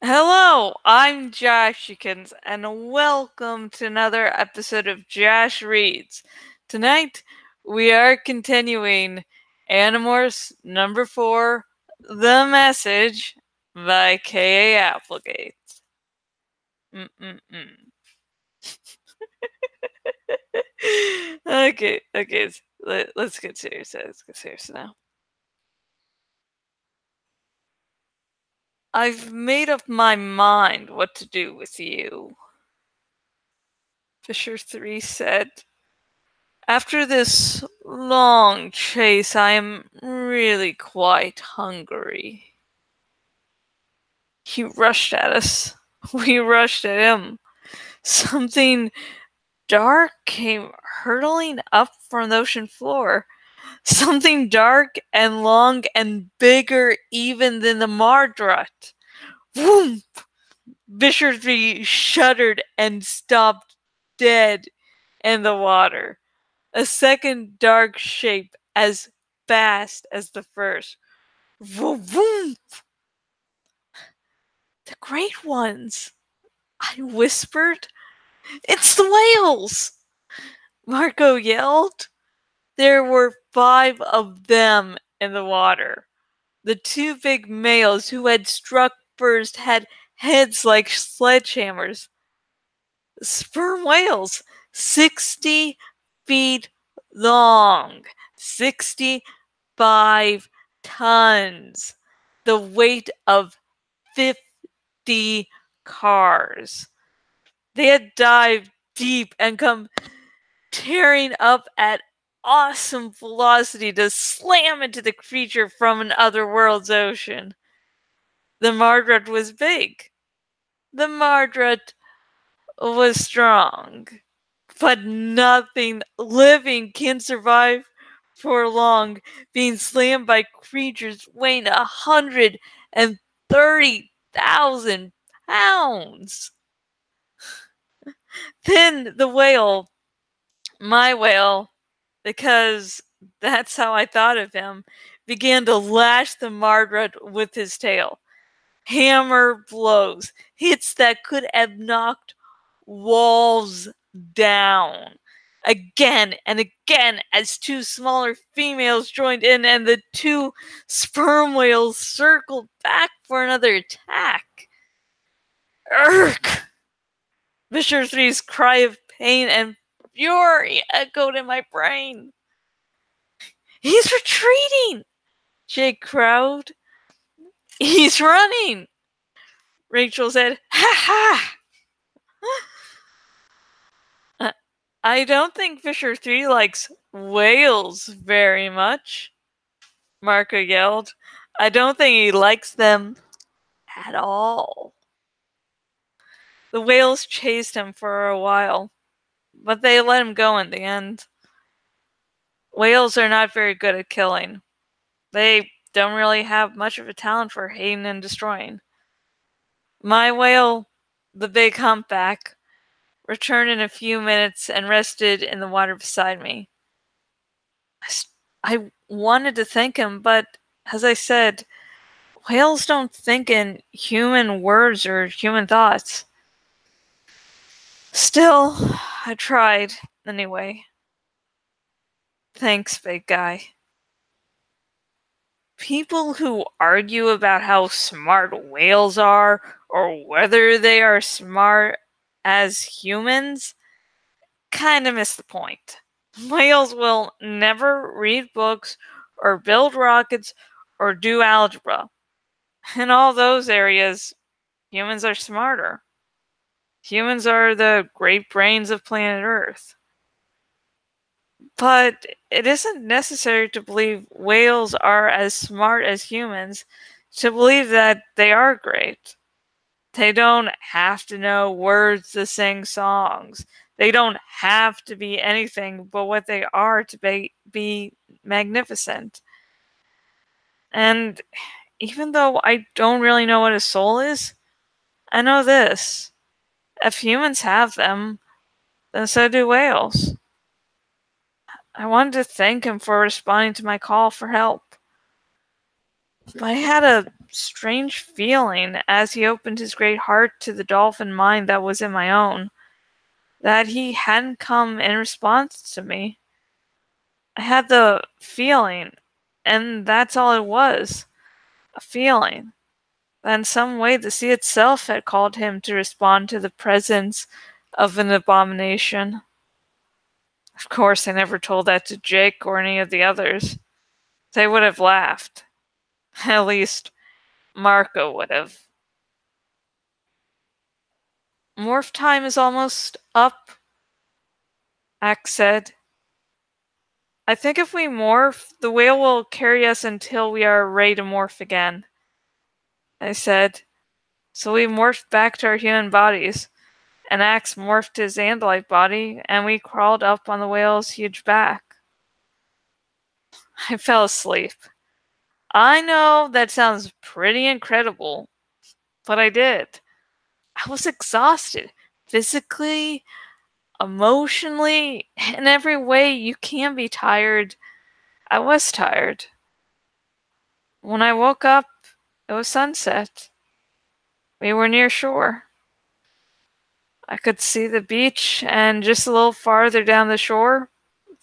Hello, I'm Jashikins, and welcome to another episode of Jash Reads. Tonight, we are continuing Animorphs number 4, The Message by K.A. Applegate. Mm-mm-mm. Okay, let's get serious. Let's get serious now. I've made up my mind what to do with you, Fisher 3 said. After this long chase, I am really quite hungry. He rushed at us. We rushed at him. Something dark came hurtling up from the ocean floor. Something dark and long and bigger even than the Mardrut. Whoomp! Bisharthy shuddered and stopped dead in the water. A second dark shape as fast as the first. Vroom, vroom. The great ones, I whispered. It's the whales! Marco yelled. There were 5 of them in the water. The 2 big males who had struck first had heads like sledgehammers. Sperm whales, 60 feet long, 65 tons, the weight of 50 cars. They had dived deep and come tearing up at awesome velocity to slam into the creature from an otherworld's ocean. The Mardrut was big. The Mardrut was strong. But nothing living can survive for long, being slammed by creatures weighing 130,000 pounds. Then the whale, my whale, because that's how I thought of him, began to lash the Mardrut with his tail. Hammer blows, hits that could have knocked walls down. Again and again, as 2 smaller females joined in and the 2 sperm whales circled back for another attack. Urgh! Mr. Three's cry of pain and fury echoed in my brain. He's retreating! Jake crowed. He's running! Rachel said, ha ha! I don't think Fisher 3 likes whales very much, Marco yelled. I don't think he likes them at all. The whales chased him for a while, but they let him go in the end. Whales are not very good at killing. They don't really have much of a talent for hating and destroying. My whale, the big humpback, returned in a few minutes and rested in the water beside me. I wanted to thank him, but as I said, whales don't think in human words or human thoughts. Still, I tried anyway. Thanks, big guy. People who argue about how smart whales are or whether they are smart as humans kind of miss the point. Whales will never read books or build rockets or do algebra. In all those areas, humans are smarter. Humans are the great brains of planet Earth. But it isn't necessary to believe whales are as smart as humans to believe that they are great. They don't have to know words to sing songs. They don't have to be anything but what they are to be magnificent. And even though I don't really know what a soul is, I know this. If humans have them, then so do whales. I wanted to thank him for responding to my call for help. I had a strange feeling as he opened his great heart to the dolphin mind that was in my own, that he hadn't come in response to me. I had the feeling, and that's all it was, a feeling, that in some way the sea itself had called him to respond to the presence of an abomination. Of course, I never told that to Jake or any of the others. They would have laughed. At least, Marco would have. Morph time is almost up, Axe said. I think if we morph, the whale will carry us until we are ready to morph again, I said. So we morphed back to our human bodies. And Axe morphed his Andalite body, and we crawled up on the whale's huge back. I fell asleep. I know that sounds pretty incredible, but I did. I was exhausted, physically, emotionally, in every way you can be tired. I was tired. When I woke up, it was sunset. We were near shore. I could see the beach, and just a little farther down the shore,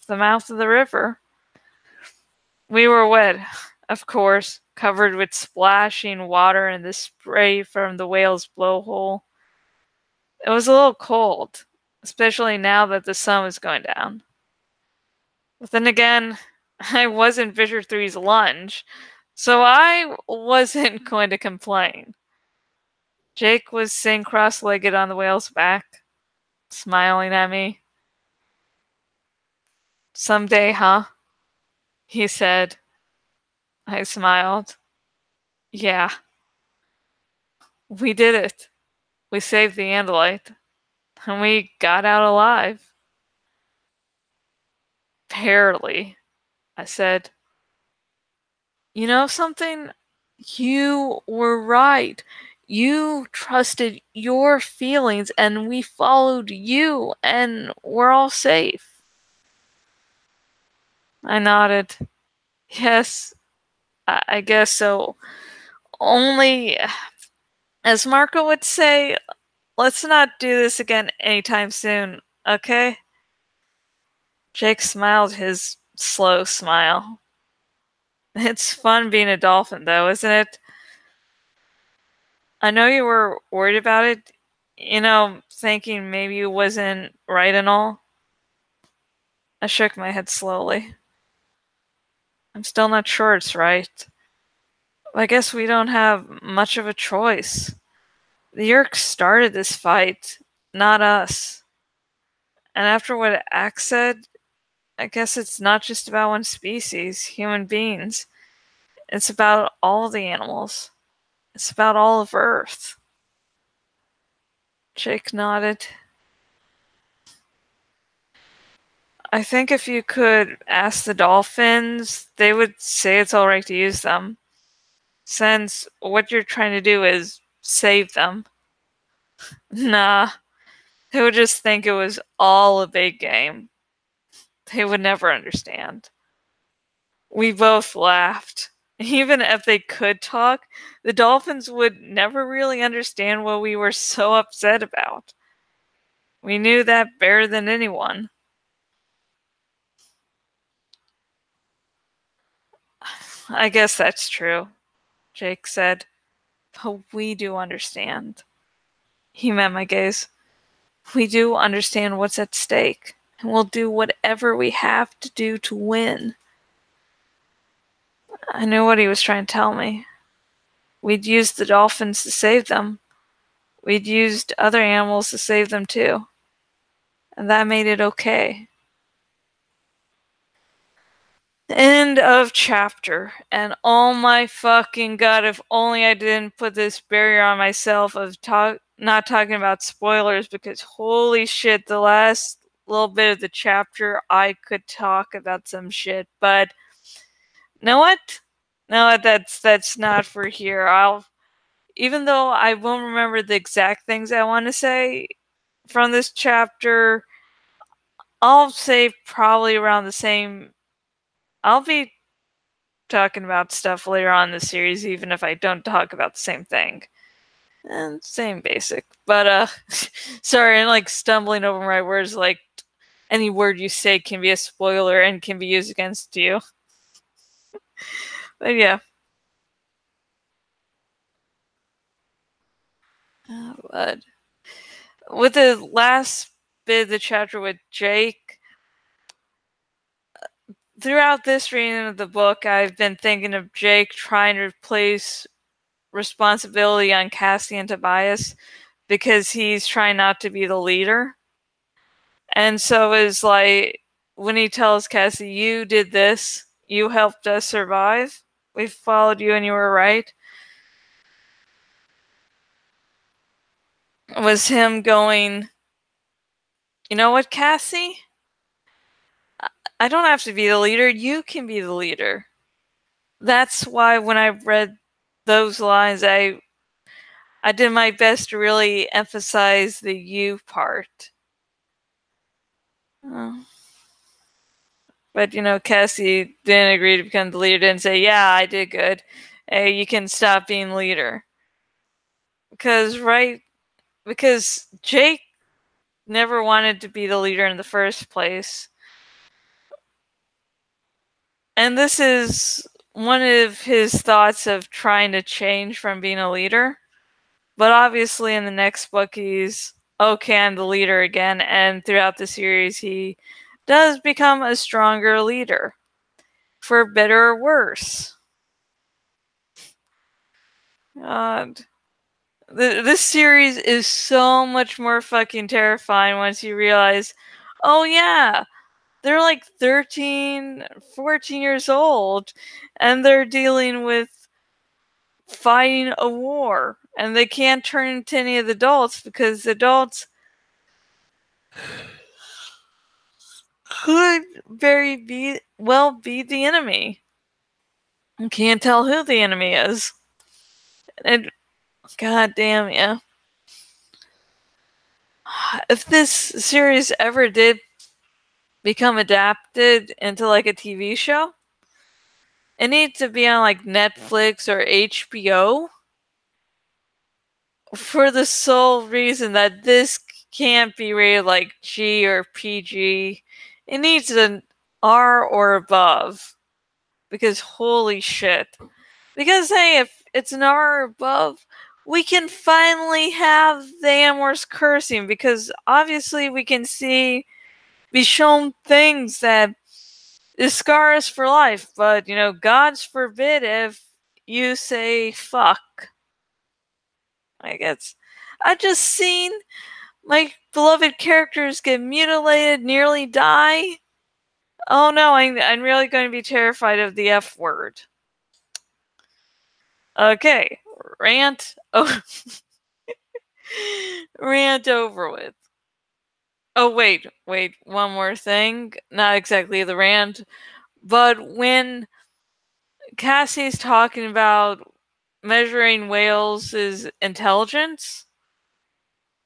the mouth of the river. We were wet, of course, covered with splashing water and the spray from the whale's blowhole. It was a little cold, especially now that the sun was going down. But then again, I wasn't Fisher Three's lunch, so I wasn't going to complain. Jake was sitting cross-legged on the whale's back, smiling at me. "Someday, huh?" he said. I smiled. Yeah. We did it. We saved the Andalite. And we got out alive. Barely, I said. You know something? You were right. You trusted your feelings and we followed you and we're all safe. I nodded. Yes, I guess so. Only, as Marco would say, let's not do this again anytime soon, okay? Jake smiled his slow smile. It's fun being a dolphin, though, isn't it? I know you were worried about it, thinking maybe it wasn't right and all. I shook my head slowly. I'm still not sure it's right. I guess we don't have much of a choice. The Yeerks started this fight, not us. And after what Axe said, I guess it's not just about one species, human beings. It's about all the animals. It's about all of Earth. Jake nodded. I think if you could ask the dolphins, they would say it's alright to use them. Since what you're trying to do is save them. Nah, they would just think it was all a big game. They would never understand. We both laughed. Even if they could talk, the dolphins would never really understand what we were so upset about. We knew that better than anyone. I guess that's true, Jake said. But we do understand. He met my gaze. We do understand what's at stake, and we'll do whatever we have to do to win. I knew what he was trying to tell me. We'd used the dolphins to save them. We'd used other animals to save them too. And that made it okay. End of chapter. And oh my fucking god, if only I didn't put this barrier on myself of not talking about spoilers, because holy shit, the last little bit of the chapter I could talk about some shit, but know what? No, that's not for here. Even though I won't remember the exact things I want to say from this chapter, I'll say probably around the same. I'll be talking about stuff later on in the series, even if I don't talk about the same thing. And same basic. But, sorry, I'm like stumbling over my words. Like, any word you say can be a spoiler and can be used against you. But yeah. But with the last bit of the chapter with Jake, throughout this reading of the book, I've been thinking of Jake trying to place responsibility on Cassie and Tobias because he's trying not to be the leader. And so it's like when he tells Cassie, you did this, you helped us survive, we followed you and you were right, was him going, you know what, Cassie? I don't have to be the leader, you can be the leader. That's why when I read those lines, I did my best to really emphasize the you part. But, Cassie didn't agree to become the leader, didn't say, yeah, I did good. Hey, you can stop being leader. Because Jake never wanted to be the leader in the first place. And this is one of his thoughts of trying to change from being a leader. But obviously in the next book, he's, okay, I'm the leader again. And throughout the series, he does become a stronger leader. For better or worse. God. This series is so much more fucking terrifying once you realize, oh yeah, they're like 13, 14 years old, and they're dealing with fighting a war, and they can't turn into any of the adults because the adults could very well be the enemy. You can't tell who the enemy is. And god damn, yeah. If this series ever did become adapted into like a TV show, it needs to be on like Netflix or HBO for the sole reason that this can't be rated like G or PG. It needs an R or above. Because holy shit. Because hey, if it's an R or above, we can finally have the Animorphs cursing because obviously we can be shown things that scar us for life, but God's forbid if you say fuck. I've just seen my beloved characters get mutilated, nearly die. Oh no, I'm really going to be terrified of the F word. Okay, rant. Oh, rant over with. Oh wait, one more thing. Not exactly the rant, but when Cassie's talking about measuring whales' intelligence,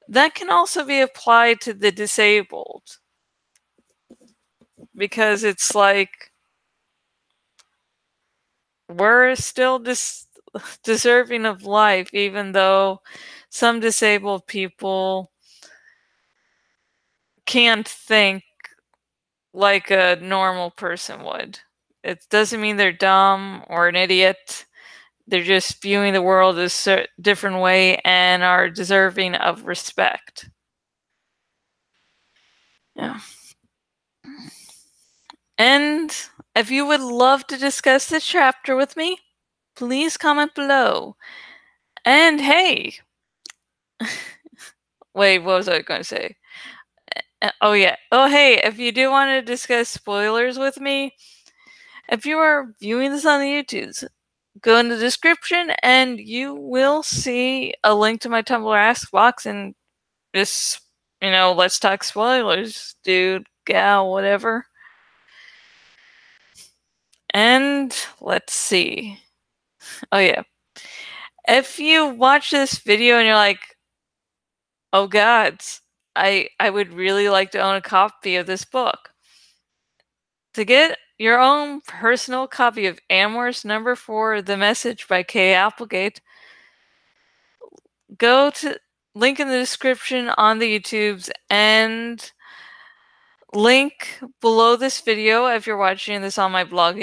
that can also be applied to the disabled. Because it's like, we're still deserving of life, even though some disabled people can't think like a normal person would. It doesn't mean they're dumb or an idiot. They're just viewing the world a different way and are deserving of respect. Yeah. And if you would love to discuss this chapter with me, please comment below. And hey, wait, what was I going to say? Oh yeah. Oh hey, if you do want to discuss spoilers with me, if you are viewing this on the YouTubes, go in the description and you will see a link to my Tumblr Ask box and just, let's talk spoilers, dude, gal, whatever. And let's see. Oh yeah. If you watch this video and you're like, oh gods, I would really like to own a copy of this book. To get your own personal copy of Animorphs #4, The Message by Kay Applegate, go to link in the description on the YouTubes and link below this video if you're watching this on my blog,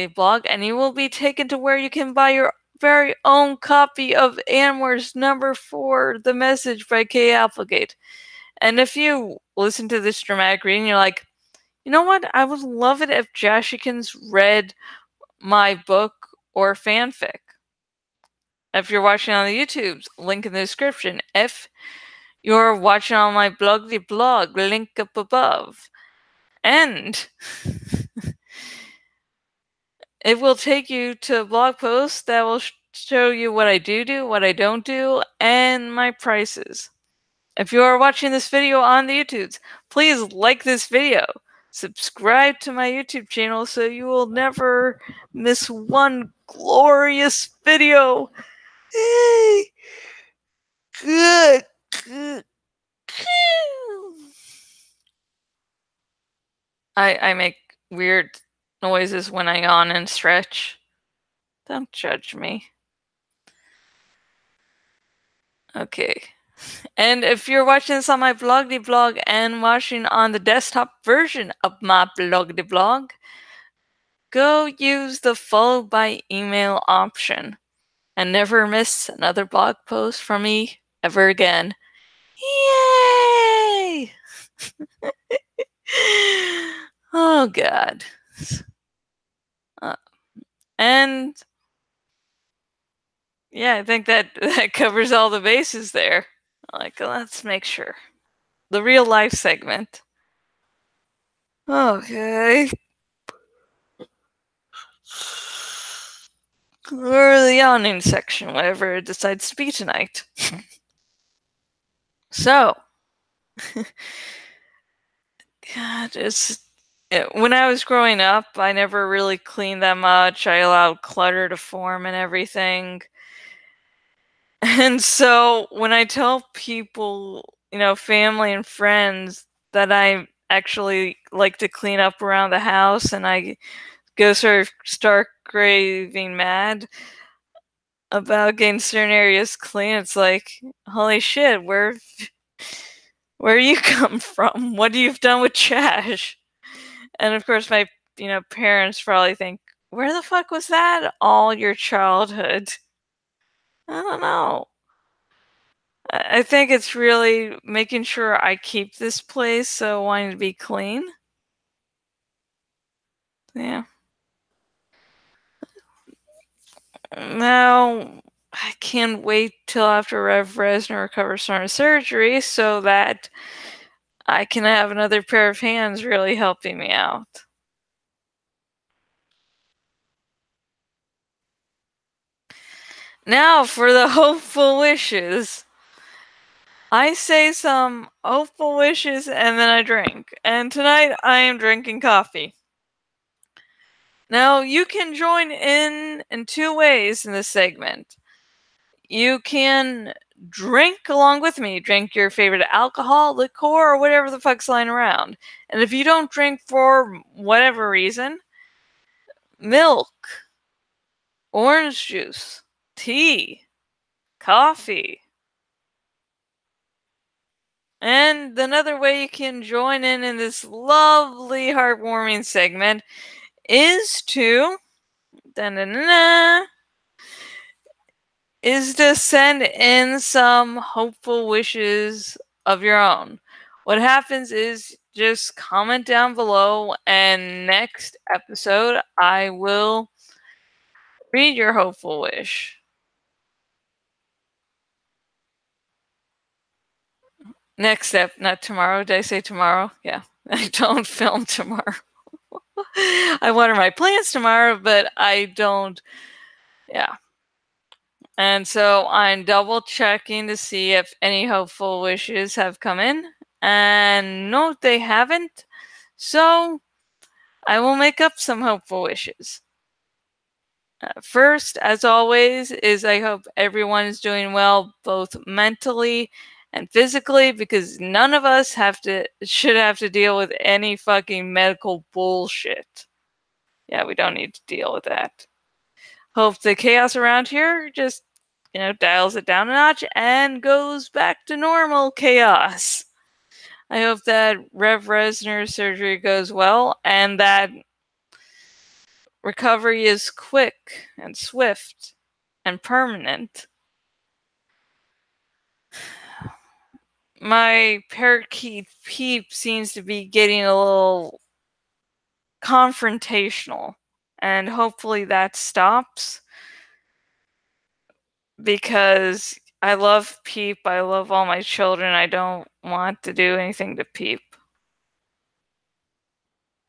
and you will be taken to where you can buy your very own copy of Animorphs #4, The Message by Kay Applegate. And if you listen to this dramatic reading, you're like, you know what? I would love it if Jashikins read my book or fanfic. If you're watching on the YouTubes, link in the description. If you're watching on my blog, link up above. And it will take you to a blog post that will show you what I do, what I don't do, and my prices. If you are watching this video on the YouTubes, please like this video. Subscribe to my YouTube channel so you will never miss one glorious video. Hey, good. I make weird noises when I yawn and stretch. Don't judge me. Okay. And if you're watching this on my blog and watching on the desktop version of my blog, go use the follow by email option and never miss another blog post from me ever again. Yay! Oh God. And yeah, I think that covers all the bases there. Like, let's make sure. The real life segment. Okay. Or the yawning section, whatever it decides to be tonight. So, God, when I was growing up, I never really cleaned that much. I allowed clutter to form and everything. And so when I tell people, family and friends, that I actually like to clean up around the house and I go sort of stark raving mad about getting certain areas clean, it's like, holy shit, where you come from? What you've done with Jash? And of course my parents probably think, where the fuck was that all your childhood? I don't know. I think it's really making sure I keep this place, so wanting to be clean. Yeah. Now, I can't wait till after Rev Resner recovers from her surgery so that I can have another pair of hands really helping me out. Now for the hopeful wishes. I say some hopeful wishes and then I drink. And tonight I am drinking coffee. Now you can join in two ways in this segment. You can drink along with me. Drink your favorite alcohol, liqueur, or whatever the fuck's lying around. And if you don't drink for whatever reason, milk, orange juice, tea, coffee. And another way you can join in this lovely, heartwarming segment is to send in some hopeful wishes of your own. What happens is just comment down below, and next episode I will read your hopeful wish. Next step, not tomorrow. Did I say tomorrow? Yeah. I don't film tomorrow. I water my plants tomorrow, but I don't. Yeah. And so I'm double checking to see if any hopeful wishes have come in. And no, they haven't. So I will make up some hopeful wishes. First, as always, is I hope everyone is doing well, both mentally and physically, because none of us should have to deal with any fucking medical bullshit. Yeah, we don't need to deal with that. Hope the chaos around here just, dials it down a notch and goes back to normal chaos. I hope that Rev Resner's surgery goes well and that recovery is quick and swift and permanent. My parakeet Peep seems to be getting a little confrontational, and hopefully that stops, because I love Peep, I love all my children, I don't want to do anything to Peep.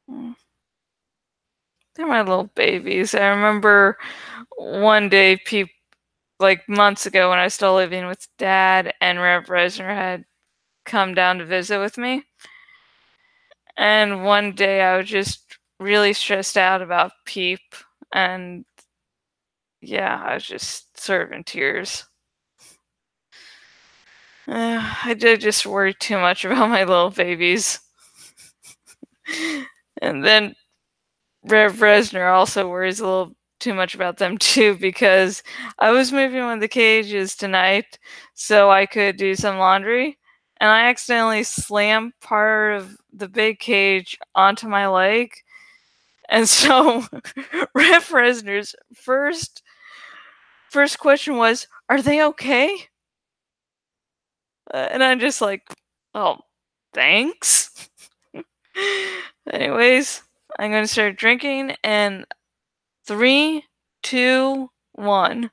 They're my little babies. I remember one day Peep, like months ago when I was still living with Dad and Rev Resner had come down to visit with me. And one day I was just really stressed out about Peep, and yeah, I was just sort of in tears. I did just worry too much about my little babies. And then Rev Resner also worries a little too much about them too, because I was moving one of the cages tonight so I could do some laundry, and I accidentally slammed part of the big cage onto my leg. And so Rev Resner's first question was, "Are they okay?" And I'm just like, "Oh, thanks." Anyways, I'm gonna start drinking in 3, 2, 1.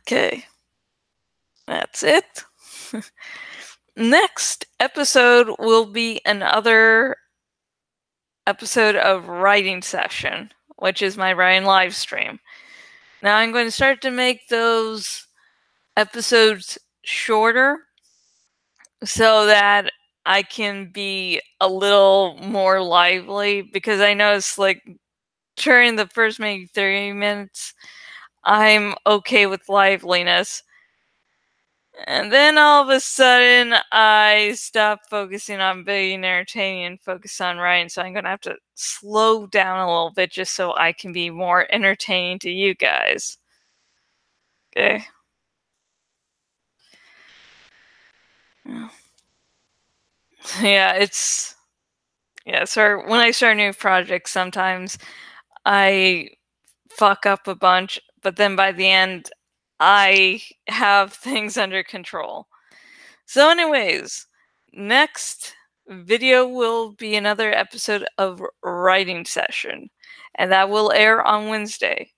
Okay, that's it. Next episode will be another episode of writing session, which is my writing live stream. Now I'm going to start to make those episodes shorter so that I can be a little more lively, because I noticed, like, during the first maybe 30 minutes, I'm okay with liveliness. And then all of a sudden, I stop focusing on being entertaining and focus on writing. So I'm going to have to slow down a little bit just so I can be more entertaining to you guys. Okay. Yeah, so when I start new projects, sometimes I fuck up a bunch, but then by the end, I have things under control. So anyways, next video will be another episode of writing session, and that will air on Wednesday.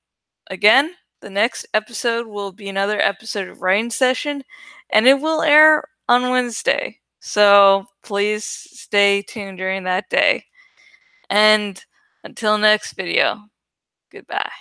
Again, the next episode will be another episode of writing session, and it will air on Wednesday. So please stay tuned during that day. And until next video, goodbye.